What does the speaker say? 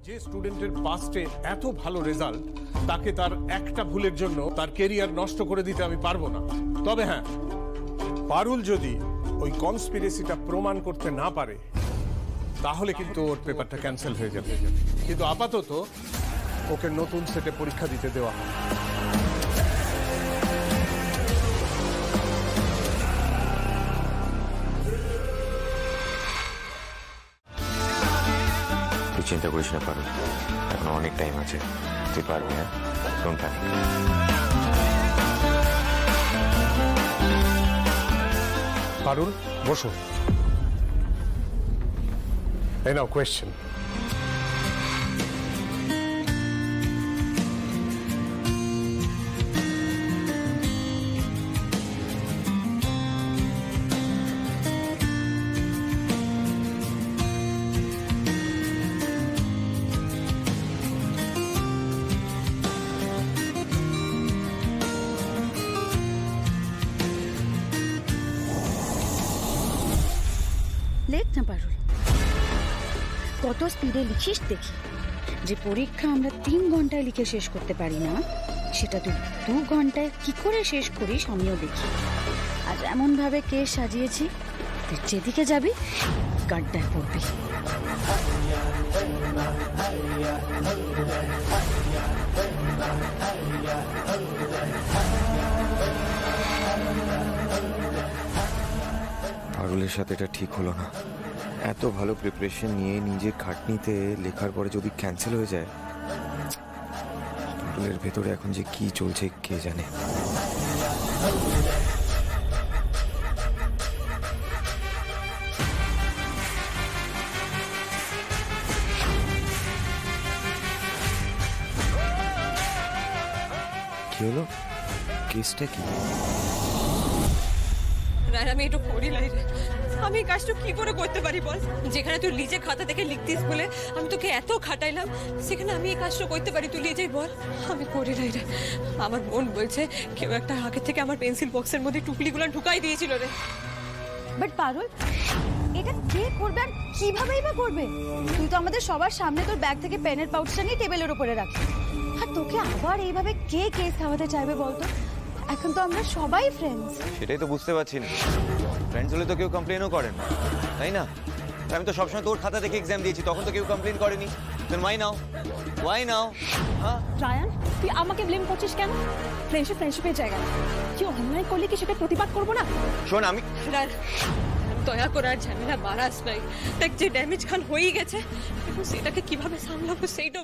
যে স্টুডেন্টের পাস্টে এত ভালো রেজাল্ট তাকে তার একটা ভুলের জন্য তার ক্যারিয়ার নষ্ট করে দিতে আমি পারবো না। তবে হ্যাঁ, পারুল যদি ওই কনস্পিরেসিটা প্রমাণ করতে না পারে তাহলে কিন্তু ওর পেপারটা ক্যান্সেল হয়ে যাবে। কিন্তু আপাতত ওকে নতুন সেটে পরীক্ষা দিতে দেওয়া হয়। তুই চিন্তা করিস না পারুল, এখন অনেক টাইম আছে, তুই পারবি। হ্যাঁ, ডোন্ট প্যানিক। পারুল, বসো। এই নাও কোয়েশ্চেন। লেখ না পারুল, কত স্পিডে লিখিস দেখি। যে পরীক্ষা আমরা 3 ঘন্টায় লিখে শেষ করতে পারি না, সেটা তুই 2 ঘন্টায় কি করে শেষ করিস আমিও দেখি। আজ এমন ভাবে কেস সাজিয়েছি, তুই যেদিকে যাবি গাড্ডায় পড়বি। পারুলের সাথে এটা ঠিক হলো না। এত ভালো প্রিপারেশন নিয়ে নিজের খাটনিতে লেখার পরে যদি ক্যান্সেল হয়ে যায়, পারুলের ভেতরে এখন যে কি চলছে কে জানে। কি হলো? কেসটা কি? আমি একটু করি লাই রে, আমি এই কাজটা কি করে করতে পারি বল? যেখানে তুই নিজে খাতা থেকে লিখতিস বলে আমি তোকে এত খাটাইলাম, সেখানে আমি এই কাজটা করতে পারি? তুই নিজেই বল। আমি করি লাই রে। আমার মন বলছে কেউ একটা আগে থেকে আমার পেন্সিল বক্সের মধ্যে টুকলিগুলো ঢুকাই দিয়েছিল রে। বাট পারুল, এটা কে করবে আর কিভাবেই বা করবে? তুই তো আমাদের সবার সামনে তোর ব্যাগ থেকে পেনের পাউচটা নিয়ে টেবিলের উপরে রাখিস, আর তোকে আবার এইভাবে কে কেস খাওয়াতে চাইবে বলতো? এখন তো আমরা সবাই ফ্রেন্ডস। সেটাই তো বুঝতে পারছি না। ফ্রেন্ডস হলে তো কেউ কমপ্লেনও করে না, তাই না? আমি তো সবসময় তোর খাতা দেখে এক্সাম দিয়েছি, তখন তো কেউ কমপ্লেন করেনি। দেন ওয়াই নাও? হ্যাঁ রায়ান, তুই আমাকে ব্লেম করছিস কেন? ফ্রেন্ডশিপের জায়গা না। কেউ অন্যায় করলে কি সেটা প্রতিবাদ করবো না? শোন, আমি দয়া করে আর ঝামেলা বাড়াস নাই। দেখ, যে ড্যামেজ খান হয়ে গেছে, সেটাকে কিভাবে সামলাবো সেইটা